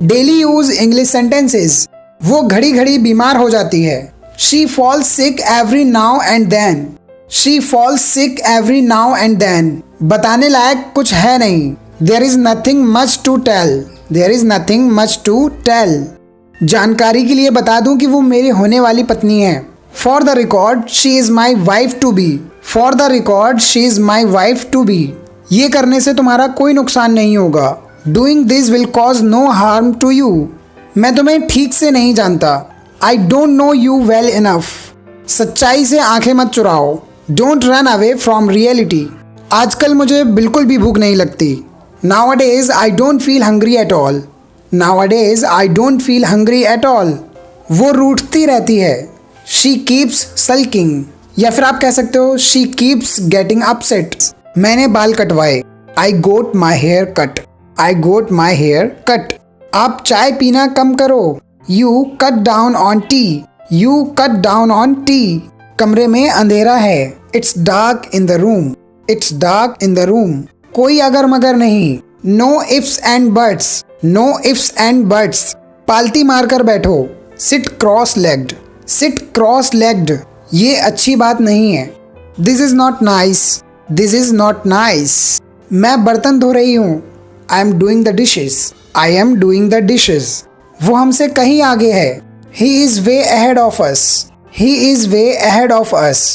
Daily use English sentences. वो घड़ी घड़ी बीमार हो जाती है। She falls sick every now and then. She falls sick every now and then. बताने लायक कुछ है नहीं। There is nothing much to tell. There is nothing much to tell. जानकारी के लिए बता दूं कि वो मेरी होने वाली पत्नी है। For the record she is my wife to be. For the record she is my wife to be. ये करने से तुम्हारा कोई नुकसान नहीं होगा। Doing this will cause no harm to you. मैं तुम्हें ठीक से नहीं जानता। I don't know you well enough. सच्चाई से आंखें मत चुराओ। Don't run away from reality. आजकल मुझे बिल्कुल भी भूख नहीं लगती। Nowadays I don't feel hungry at all. Nowadays I don't feel hungry at all. वो रूठती रहती है। She keeps sulking. या फिर आप कह सकते हो She keeps getting upset. मैंने बाल कटवाए। I got my hair cut. I got my hair cut. आप चाय पीना कम करो। You cut down on tea. You cut down on tea. कमरे में अंधेरा है। It's dark in the room. It's dark in the room. कोई अगर मगर नहीं। No ifs and buts. No ifs and buts. पालती मारकर बैठो। Sit cross legged. Sit cross legged. ये अच्छी बात नहीं है। This is not nice. This is not nice. मैं बर्तन धो रही हूँ। I am doing the dishes. I am doing the dishes. वो हमसे कहीं आगे है। He is way ahead of us. He is way ahead of us.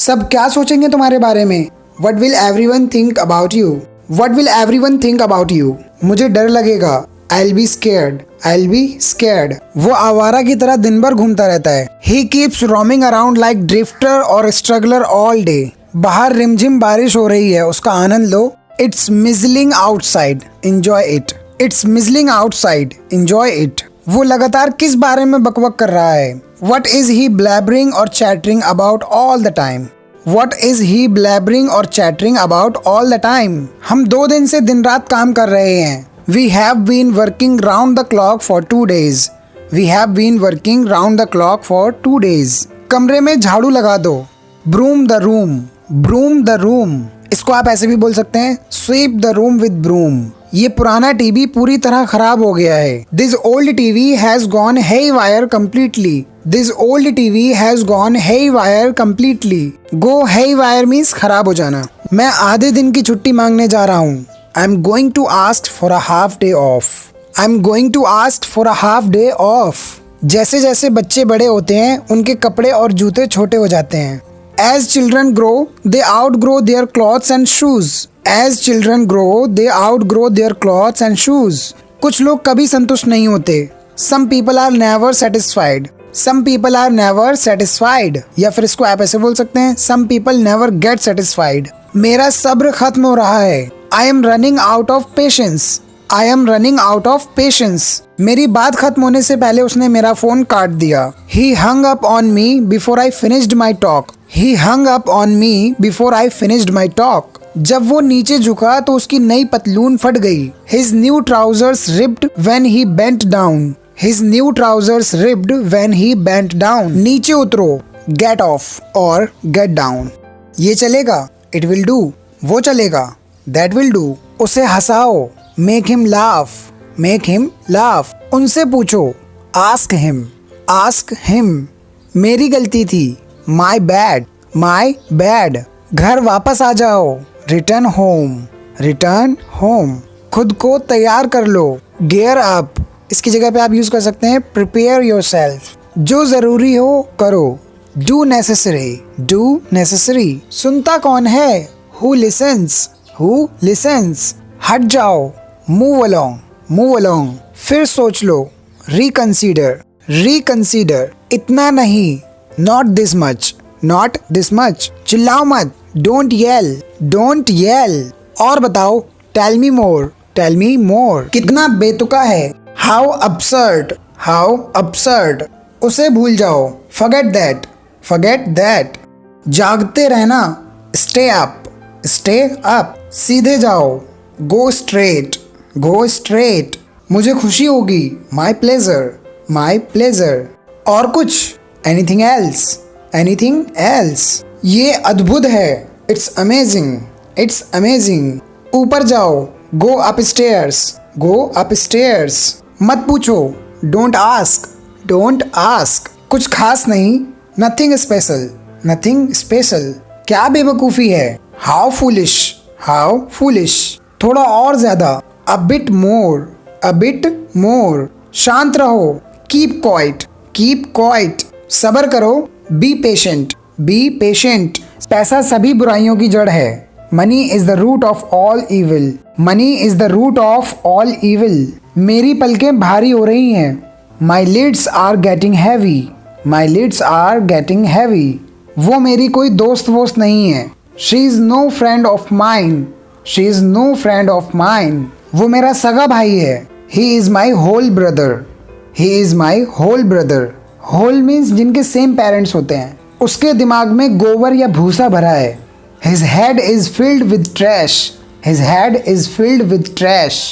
सब क्या सोचेंगे तुम्हारे बारे में? What will everyone think about you. What will everyone think about you? मुझे डर लगेगा। I'll be scared. I'll be scared. वो आवारा की तरह दिन भर घूमता रहता है। He keeps roaming around like drifter or struggler all day. बाहर रिमझिम बारिश हो रही है, उसका आनंद लो। It's mizzling outside. Enjoy it. It's mizzling outside. Enjoy it. वो लगातार किस बारे में बकबक कर रहा है? What is he blabbering or chattering about all the time? What is he blabbering or chattering about all the time? हम 2 दिन से दिन रात काम कर रहे हैं। We have been working round the clock for 2 days. We have been working round the clock for 2 days. कमरे में झाड़ू लगा दो। Broom the room. Broom the room. इसको आप ऐसे भी बोल सकते हैं Sweep the room with broom. ये पुराना टीवी पूरी तरह खराब हो गया है। This old TV has gone haywire completely. This old TV has gone haywire completely. Go haywire means खराब हो जाना। मैं आधे दिन की छुट्टी मांगने जा रहा हूँ। I'm going to ask for a half day off. I'm going to ask for a half day off. जैसे जैसे बच्चे बड़े होते हैं उनके कपड़े और जूते छोटे हो जाते हैं। As children grow, they outgrow their clothes and shoes. As children grow, they outgrow their clothes and shoes. कुछ लोग कभी संतुष्ट नहीं होते। Some people are never satisfied. Some people are never satisfied. या फिर इसको आप ऐसे बोल सकते हैं Some people never get satisfied. मेरा सब्र खत्म हो रहा है। I am running out of patience. I am running out of patience. मेरी बात खत्म होने से पहले उसने मेरा फोन काट दिया। He hung up on me before I finished my talk. He hung up on me before I finished my talk. जब वो नीचे झुका तो उसकी नई पतलून फट गई। His new trousers ripped when he bent down. His new trousers ripped when he bent down. नीचे उतरो। Get off or get down. ये चलेगा। It will do. वो चलेगा। That will do. उसे हंसाओ। Make him laugh. Make him laugh. उनसे पूछो। Ask him. Ask him. मेरी गलती थी। My bad. My bad. घर वापस आ जाओ। Return home. Return home. खुद को तैयार कर लो। Gear up. इसकी जगह पे आप यूज कर सकते हैं Prepare yourself. जो जरूरी हो करो। Do necessary. Do necessary. सुनता कौन है? Who listens? Who listens? हट जाओ। Move along. Move along. फिर सोच लो। Reconsider. Reconsider. इतना नहीं। Not this much. Not this much. चिल्लाओ मत। Don't yell. Don't yell. और बताओ। Tell me more. Tell me more. कितना बेतुका है। How absurd. How absurd. उसे भूल जाओ। Forget that. Forget that. जागते रहना। Stay up. Stay up. सीधे जाओ। Go straight. Go straight. मुझे खुशी होगी। My pleasure. My pleasure. और कुछ? Anything else. Anything else. ये अद्भुत है। It's amazing. It's amazing. ऊपर जाओ। Go upstairs. Go upstairs. मत पूछो, डोंट आस्क, डोंट आस्क। कुछ खास नहीं, नथिंग स्पेशल, नथिंग स्पेशल। क्या बेवकूफ़ी है, हाउ फूलिश, हाउ फूलिश। थोड़ा और ज़्यादा, a bit more, a bit more. शांत रहो, कीप क्वाइट, कीप क्वाइट। सब्र करो, बी पेशेंट, बी पेशेंट। पैसा सभी बुराइयों की जड़ है। Money is the root of all evil, money is the root of all evil. मेरी पलकें भारी हो रही हैं, my lids are getting heavy, my lids are getting heavy. वो मेरी कोई दोस्त वोस्त नहीं है, she is no friend of mine, she is no friend of mine. वो मेरा सगा भाई है, he is my whole brother, he is my whole brother. Whole means जिनके सेम पेरेंट्स होते हैं। उसके दिमाग में गोबर या भूसा भरा है। His head is filled with trash, his head is filled with trash.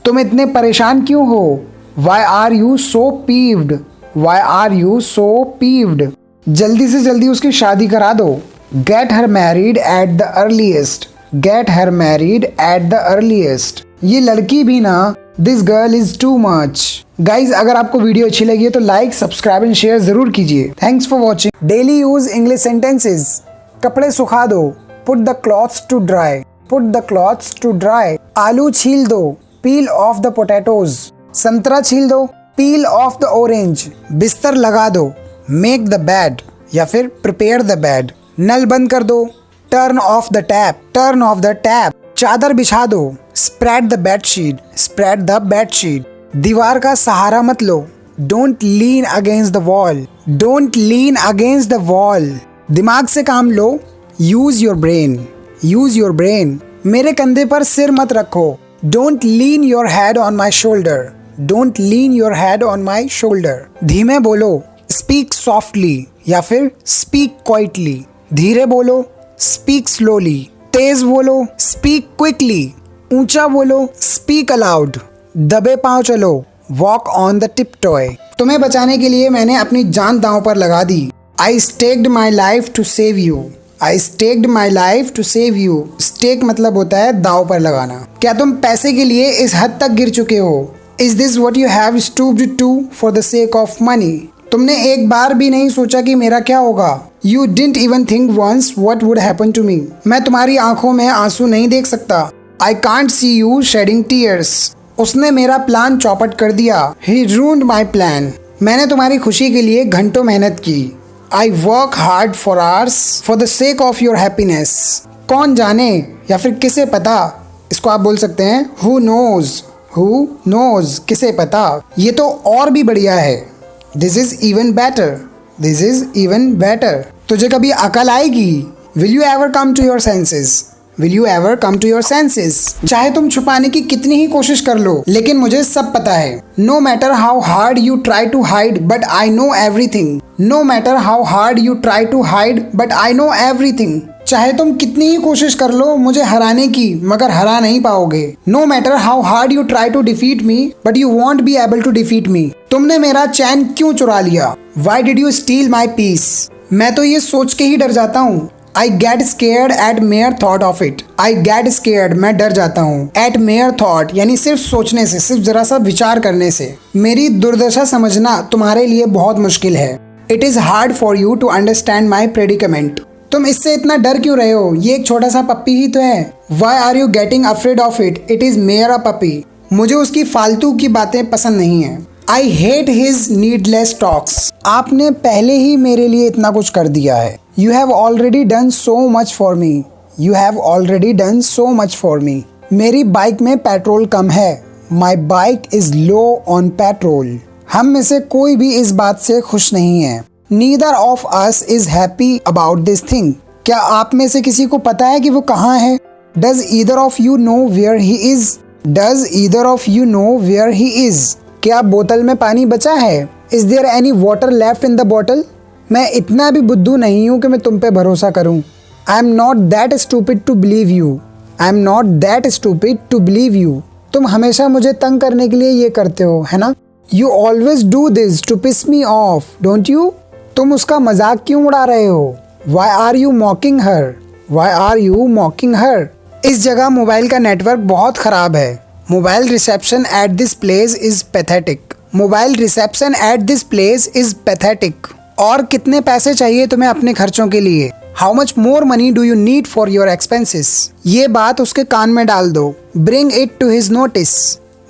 तुम इतने परेशान क्यों हो, why are you so peeved, why are you so peeved. जल्दी से जल्दी उसकी शादी करा दो, get her married at the earliest, get her married at the earliest. ये लड़की भी ना, this girl is too much. Guys अगर आपको वीडियो अच्छी लगी है तो लाइक, सब्सक्राइब एंड शेयर जरूर कीजिए। Thanks for watching. Daily use English sentences. कपड़े सुखा दो, put the clothes to dry, put the clothes to dry. आलू छील दो, पील ऑफ द पोटैटोज। संतरा छील दो, पील ऑफ द ऑरेंज। बिस्तर लगा दो, मेक द बेड या फिर प्रिपेयर द बेड। नल बंद कर दो, turn off the tap, turn off the tap. चादर बिछा दो, spread the bedsheet, spread the bedsheet. दीवार का सहारा मत लो, don't lean against the wall, don't lean against the wall. दिमाग से काम लो, use your brain, use your brain. मेरे कंधे पर सिर मत रखो, don't lean your head on my shoulder, don't lean your head on my shoulder. धीमे बोलो, स्पीक सॉफ्टली या फिर स्पीक क्वाइटली। धीरे बोलो, स्पीक स्लोली। तेज बोलो, स्पीक क्विकली। ऊंचा बोलो, स्पीक अलाउड। दबे पांव चलो, walk on the tip toy. तुम्हें बचाने के लिए मैंने अपनी जान दांव पर लगा दी। I staked my life to save you, I staked my life to save you. Stake मतलब होता है दांव पर लगाना। क्या तुम पैसे के लिए इस हद तक गिर चुके हो? Is this what you have stooped to for the sake of money? तुमने एक बार भी नहीं सोचा कि मेरा क्या होगा? You didn't even think once what would happen to me. मैं तुम्हारी आंखों में आंसू नहीं देख सकता। I can't see you shedding tears. उसने मेरा प्लान चौपट कर दिया। He ruined my plan. मैंने तुम्हारी खुशी के लिए घंटों मेहनत की। I work hard for hours for the sake of your happiness. कौन जाने या फिर किसे पता, इसको आप बोल सकते हैं हु नोज, हु नोज, किसे पता। ये तो और भी बढ़िया है, this is even better, this is even better. तुझे कभी अकल आएगी? Will you ever come to your senses, will you ever come to your senses. चाहे तुम छुपाने की कितनी ही कोशिश कर लो, लेकिन मुझे सब पता है। No matter how hard you try to hide but I know everything, no matter how hard you try to hide but I know everything. चाहे तुम कितनी ही कोशिश कर लो मुझे हराने की, मगर हरा नहीं पाओगे। No matter how hard you try to defeat me but you won't be able to defeat me. तुमने मेरा चैन क्यों चुरा लिया? Why did you steal my peace? मैं तो ये सोच के ही डर जाता हूँ। I get scared at mere thought of it, I get scared, मैं डर जाता हूँ। एट मेयर थॉट यानी सिर्फ सोचने से, सिर्फ जरा सा विचार करने से। मेरी दुर्दशा समझना तुम्हारे लिए बहुत मुश्किल है। It is hard for you to understand my predicament. तुम इससे इतना डर क्यों रहे हो? ये एक छोटा सा पप्पी ही तो है। Why are you getting afraid of it? It is mere a puppy. मुझे उसकी फालतू की बातें पसंद नहीं है। I hate his needless talks. आपने पहले ही मेरे लिए इतना कुछ कर दिया है। You have already done so much for me, you have already done so much for me. मेरी बाइक में पेट्रोल कम है, my bike is low on petrol. हम में से कोई भी इस बात से खुश नहीं है। Neither of us is happy about this thing. क्या आप में से किसी को पता है कि वो कहाँ है? Does either of you know where he is? Does either of you know where he is? क्या बोतल में पानी बचा है? Is there any water left in the bottle? मैं इतना भी बुद्धू नहीं हूँ कि मैं तुम पे भरोसा करूँ। I am not that stupid to believe you, I am not that stupid to believe you. तुम हमेशा मुझे तंग करने के लिए ये करते हो, है ना? You always do this to piss me off, don't you? तुम उसका मजाक क्यों उड़ा रहे हो? Why are you mocking her? Why are you mocking her? इस जगह मोबाइल का नेटवर्क बहुत ख़राब है। Mobile reception at this place is pathetic. Mobile reception at this place is pathetic. और कितने पैसे चाहिए तुम्हें अपने खर्चों के लिए? How much more money do you need for your expenses. ये बात उसके कान में डाल दो। Bring it to his notice.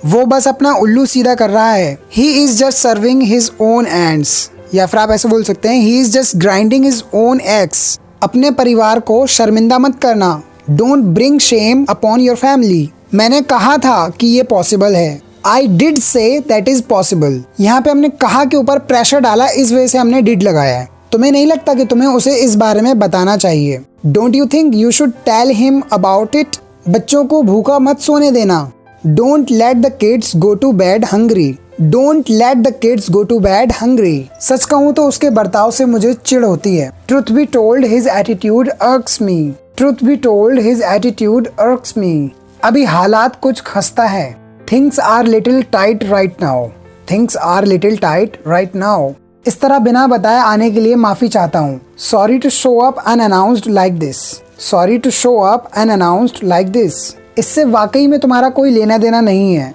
वो बस अपना उल्लू सीधा कर रहा है। He is just serving his own ends. या फिर आप ऐसे बोल सकते हैं, he is just grinding his own eggs. अपने परिवार को शर्मिंदा मत करना। Don't bring shame upon your family. मैंने कहा था कि ये पॉसिबल है। I did say that is possible. यहाँ पे हमने कहा के ऊपर प्रेशर डाला, इस वजह से हमने डिड लगाया है। तुम्हें नहीं लगता कि तुम्हें उसे इस बारे में बताना चाहिए? Don't you think you should tell him about it. बच्चों को भूखा मत सोने देना। Don't let the kids go to bed hungry. Don't let the kids go to bed hungry. सच कहूँ तो उसके बर्ताव से मुझे चिढ़ होती है। Truth be told his attitude irks me. Truth be told his attitude irks me. अभी हालात कुछ खस्ता है। Things are little tight right now. Things are little tight right now. इस तरह बिना बताए आने के लिए माफी चाहता हूँ। Sorry to show up unannounced like this. Sorry to show up unannounced like this. इससे वाकई में तुम्हारा कोई लेना देना नहीं है।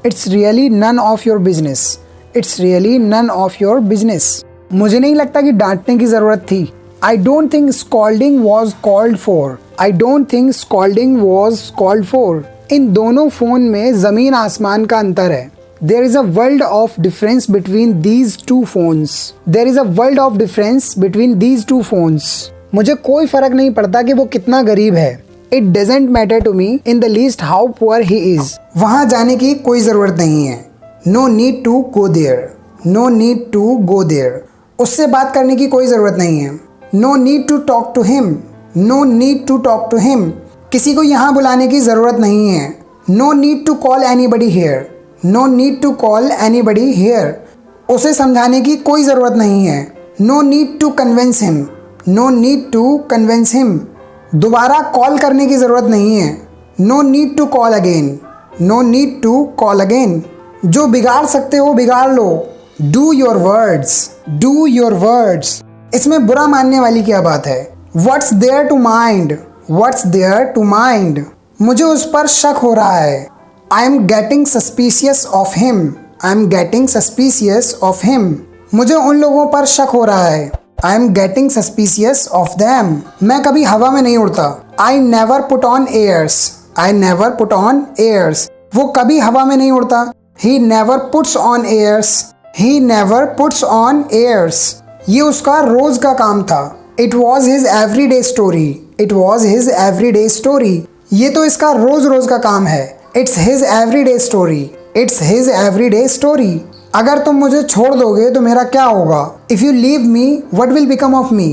It's really none of your business. It's really none of your business. मुझे नहीं लगता कि डांटने की जरूरत थी। I don't think scolding was called for. I don't think scolding was called for. इन दोनों फोन में जमीन आसमान का अंतर है। There is a world of difference between these two phones. There is a world of difference between these two phones. मुझे कोई फर्क नहीं पड़ता कि वो कितना गरीब है। It doesn't matter to me in the least how poor he is. वहाँ जाने की कोई जरूरत नहीं है। No need to go there. No need to go there. उससे बात करने की कोई जरूरत नहीं है। No need to talk to him. No need to talk to him. किसी को यहाँ बुलाने की ज़रूरत नहीं है। No need to call anybody here. No need to call anybody here. उसे समझाने की कोई ज़रूरत नहीं है। No need to convince him. No need to convince him. दोबारा कॉल करने की ज़रूरत नहीं है। No need to call again. No need to call again. जो बिगाड़ सकते हो बिगाड़ लो। Do your words. Do your words. इसमें बुरा मानने वाली क्या बात है? What's there to mind? What's there to mind? मुझे उस पर शक हो रहा है। I am getting suspicious of him. I am getting suspicious of him. मुझे उन लोगों पर शक हो रहा है। I am getting suspicious of them. मैं कभी हवा में नहीं उड़ता। I never put on airs. I never put on airs. वो कभी हवा में नहीं उड़ता। He never puts on airs. He never puts on airs. ये उसका रोज का काम था। It was his everyday story. It was his everyday story. ये तो इसका रोज रोज का काम है। It's his everyday story. It's his everyday story. अगर तुम मुझे छोड़ दोगे तो मेरा क्या होगा? If you leave me, what will become of me?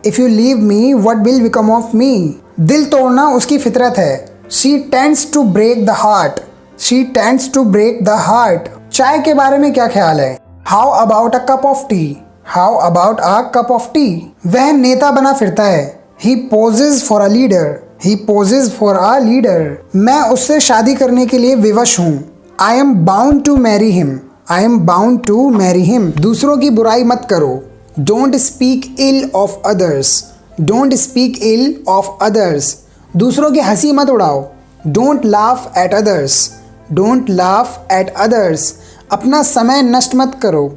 If you leave me, what will become of me? दिल तोड़ना उसकी फितरत है। She tends to break the heart. She tends to break the heart. चाय के बारे में क्या ख्याल है? How about a cup of tea? How about a cup of tea? वह नेता बना फिरता है। He poses for a leader. He poses for a leader. मैं उससे शादी करने के लिए विवश हूँ। I am bound to marry him. I am bound to marry him. दूसरों की बुराई मत करो। Don't speak ill of others. Don't speak ill of others. दूसरों की हंसी मत उड़ाओ। Don't laugh at others. Don't laugh at others. अपना समय नष्ट मत करो।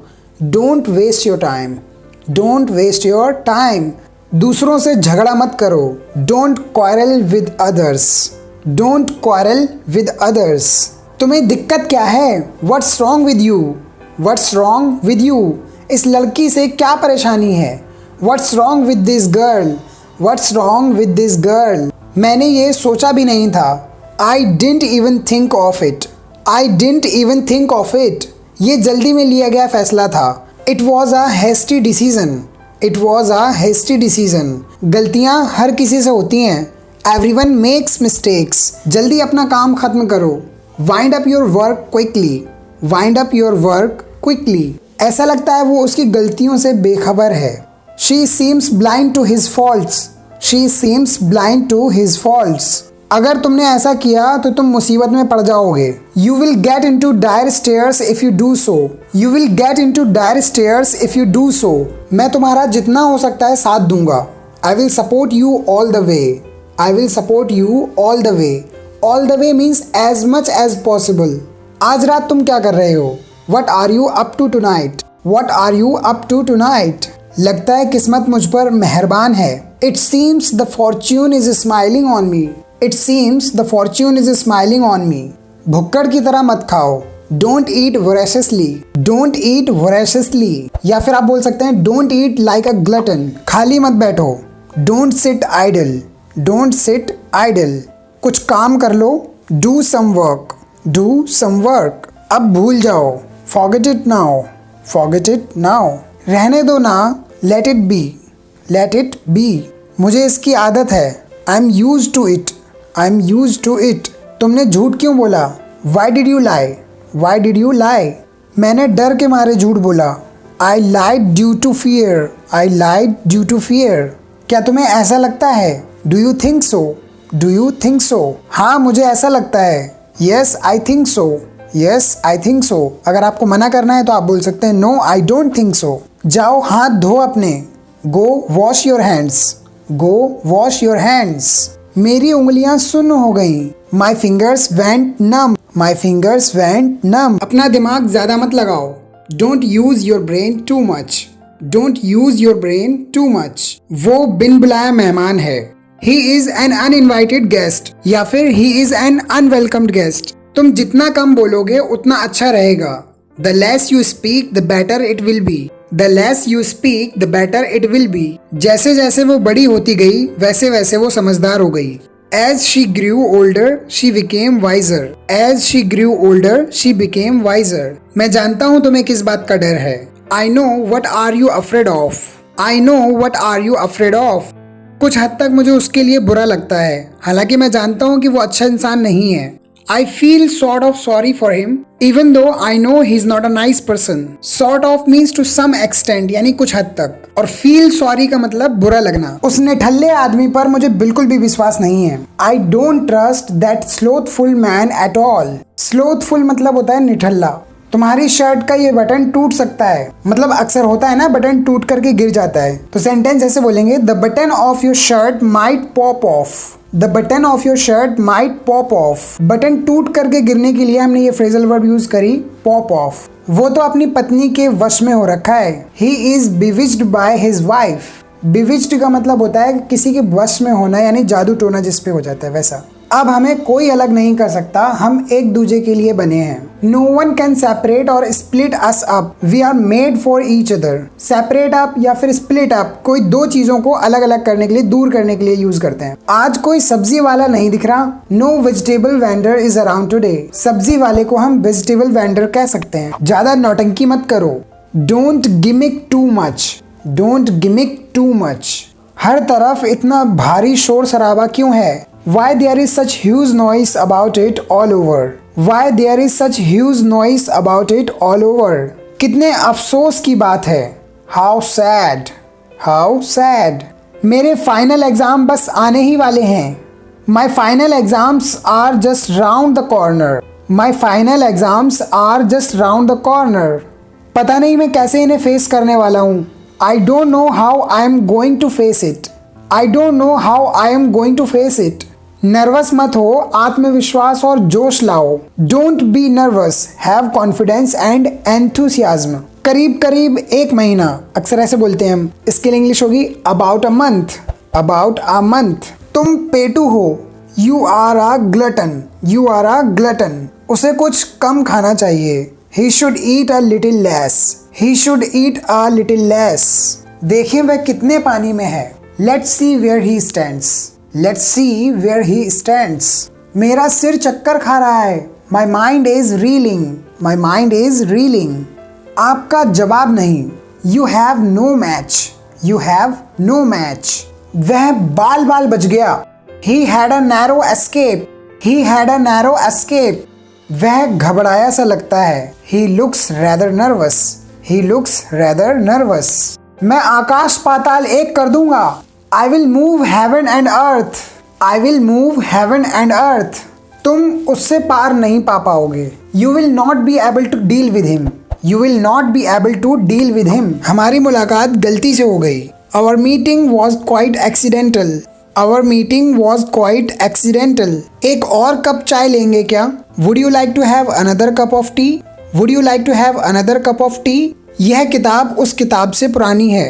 Don't waste your time. Don't waste your time. दूसरों से झगड़ा मत करो। Don't quarrel with others. Don't quarrel with others. तुम्हें दिक्कत क्या है? What's wrong with you? What's wrong with you? इस लड़की से क्या परेशानी है? What's wrong with this girl? What's wrong with this girl? मैंने ये सोचा भी नहीं था। I didn't even think of it. I didn't even think of it. ये जल्दी में लिया गया फैसला था। It was a hasty decision. It was a hasty decision. गलतियाँ हर किसी से होती हैं। Everyone makes mistakes. जल्दी अपना काम खत्म करो। Wind up your work quickly. Wind up your work quickly. ऐसा लगता है वो उसकी गलतियों से बेखबर है। She seems blind to his faults. She seems blind to his faults. अगर तुमने ऐसा किया तो तुम मुसीबत में पड़ जाओगे। You will get into dire straits if you do so. You will get into dire straits if you do so. मैं तुम्हारा जितना हो सकता है साथ दूंगा। I will support you all the way. I will support you all the way. All the way means as much as possible. आज रात तुम क्या कर रहे हो? What are you up to tonight? What are you up to tonight? लगता है किस्मत मुझ पर मेहरबान है। It seems the fortune is smiling on me. It seems the fortune is smiling on me. भुक्कड़ की तरह मत खाओ। Don't eat voraciously. Don't eat voraciously. या फिर आप बोल सकते हैं don't eat like a glutton. खाली मत बैठो। Don't sit idle. Don't sit idle. कुछ काम कर लो। Do some work. Do some work. अब भूल जाओ। Forget it now. Forget it now. रहने दो ना। Let it be. Let it be. मुझे इसकी आदत है। I am use to it. I am use to it. तुमने झूठ क्यों बोला? Why did you lie? Why did you lie? मैंने डर के मारे झूठ बोला। I lied due to fear. I lied due to fear. क्या तुम्हें ऐसा लगता है? Do you think so? Do you think so? हाँ मुझे ऐसा लगता है। Yes I think so. Yes I think so. अगर आपको मना करना है तो आप बोल सकते हैं no I don't think so. जाओ हाथ धो अपने। Go wash your hands. Go wash your hands. मेरी उंगलियां सुन्न हो गईं। My fingers went numb. My fingers went numb. अपना दिमाग ज्यादा मत लगाओ। Don't use your brain too much. Don't use your brain too much. वो बिन बुलाया मेहमान है। He is an uninvited guest. या फिर he is an unwelcomed guest. तुम जितना कम बोलोगे उतना अच्छा रहेगा। The less you speak the better it will be. The less you speak the better it will be. जैसे जैसे वो बड़ी होती गई वैसे वैसे वो समझदार हो गई। As she grew older, she became wiser. As she grew older, she became wiser. मैं जानता हूँ तुम्हें किस बात का डर है। I know what are you afraid of. I know what are you afraid of. कुछ हद तक मुझे उसके लिए बुरा लगता है, हालांकि मैं जानता हूँ कि वो अच्छा इंसान नहीं है। I feel sort of sorry for him, even though I know he's not a nice person. Sort of means to some extent, यानी कुछ हद तक, और feel sorry का मतलब बुरा लगना। उस निठल्ले आदमी पर मुझे बिल्कुल भी विश्वास नहीं है। I don't trust that slothful man at all. Slothful मतलब होता है निठल्ला। तुम्हारी शर्ट का ये बटन टूट सकता है, मतलब अक्सर होता है ना बटन टूट करके गिर जाता है, तो सेंटेंस ऐसे बोलेंगे the button of your shirt might pop of. The button of your shirt might pop of. Button टूट करके गिरने के लिए हमने ये फ्रेजल वर्ब यूज करी पॉप ऑफ। वो तो अपनी पत्नी के वश में हो रखा है। He is bewitched by his wife. Bewitched का मतलब होता है किसी के वश में होना, यानी जादू टोना जिस पे हो जाता है वैसा। अब हमें कोई अलग नहीं कर सकता, हम एक दूसरे के लिए बने हैं। नो वन कैन सेपरेट और split us up. We are made for each other. Separate up या फिर स्प्लिट अप कोई दो चीजों को अलग अलग करने के लिए, दूर करने के लिए यूज करते हैं। आज कोई सब्जी वाला नहीं दिख रहा। No vegetable vendor is around today. सब्जी वाले को हम वेजिटेबल वेंडर कह सकते हैं। ज्यादा नौटंकी मत करो। Don't gimmick too much. Don't gimmick too much. हर तरफ इतना भारी शोर शराबा क्यों है? Why there is such huge noise about it all over? Why there is such huge noise about it all over? कितने अफसोस की बात है। How sad. How sad. मेरे फाइनल एग्जाम बस आने ही वाले हैं। My final exams are just round the corner. My final exams are just round the corner. पता नहीं मैं कैसे इन्हें फेस करने वाला हूँ। I don't know how I am going to face it. I don't know how I am going to face it. Nervous मत हो, आत्मविश्वास और जोश लाओ। Don't be nervous, have confidence and enthusiasm. करीब करीब एक महीना, अक्सर ऐसे बोलते हैं हम। इसके लिए इंग्लिश होगी about a month. About a month. तुम पेटू हो। You are a glutton. You are a glutton. उसे कुछ कम खाना चाहिए। He should eat a little less. He should eat a little less. देखिए वह कितने पानी में है। Let's see where he stands. Let's see where he stands. मेरा सिर चक्कर खा रहा है। My mind is reeling. My mind is reeling. आपका जवाब नहीं। You have no match. You have no match. वह बाल बाल बच गया। He had a narrow escape. He had a narrow escape. वह घबराया सा लगता है। He looks rather nervous. He looks rather nervous. मैं आकाश पाताल एक कर दूंगा। I will move heaven and earth. I will move heaven and earth. तुम उससे पार नहीं पा पाओगे। You will not be able to deal with him. You will not be able to deal with him. हमारी मुलाकात गलती से हो गई। Our meeting was quite accidental. Our meeting was quite accidental. एक और कप चाय लेंगे क्या? Would you like to have another cup of tea? Would you like to have another cup of tea? यह किताब उस किताब से पुरानी है।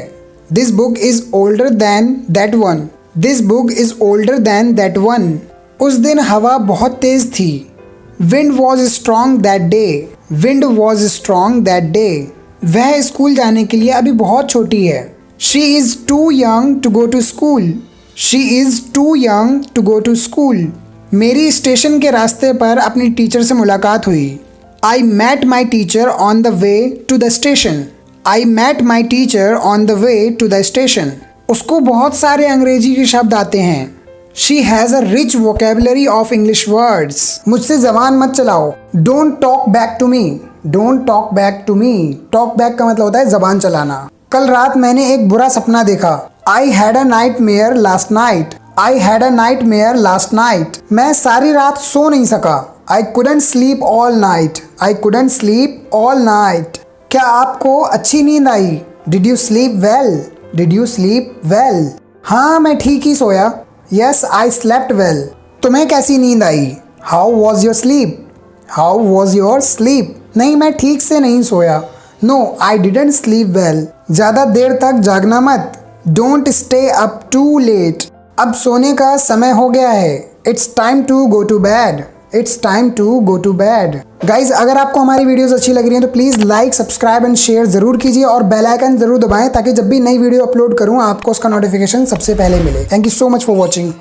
This book is older than that one. This book is older than that one. उस दिन हवा बहुत तेज थी। Wind was strong that day. Wind was strong that day. वह स्कूल जाने के लिए अभी बहुत छोटी है। She is too young to go to school. She is too young to go to school. मेरी स्टेशन के रास्ते पर अपनी टीचर से मुलाकात हुई। I met my teacher on the way to the station. I met my teacher on the way to the station. उसको बहुत सारे अंग्रेजी के शब्द आते हैं। She has a rich vocabulary of English words. मुझसे जबान मत चलाओ। Don't talk back to me. Don't talk back to me. Talk back का मतलब होता है जबान चलाना। कल रात मैंने एक बुरा सपना देखा। I had a nightmare last night. I had a nightmare last night. मैं सारी रात सो नहीं सका। I couldn't sleep all night. I couldn't sleep all night. क्या आपको अच्छी नींद आई? Did you sleep well? Did you sleep well? हाँ, मैं ठीक ही सोया। Yes, I slept well. तुम्हें कैसी नींद आई? How was your sleep? How was your sleep? नहीं, मैं ठीक से नहीं सोया। No, I didn't sleep well. ज़्यादा देर तक जागना मत। Don't stay up too late. अब सोने का समय हो गया है। It's time to go to bed. It's time to go to bed. Guys, अगर आपको हमारी वीडियोस अच्छी लग रही हैं तो please like, subscribe and share ज़रूर कीजिए और बेल आइकन ज़रूर दबाएं ताकि जब भी नई वीडियो अपलोड करूं आपको उसका नोटिफिकेशन सबसे पहले मिले। Thank you so much for watching.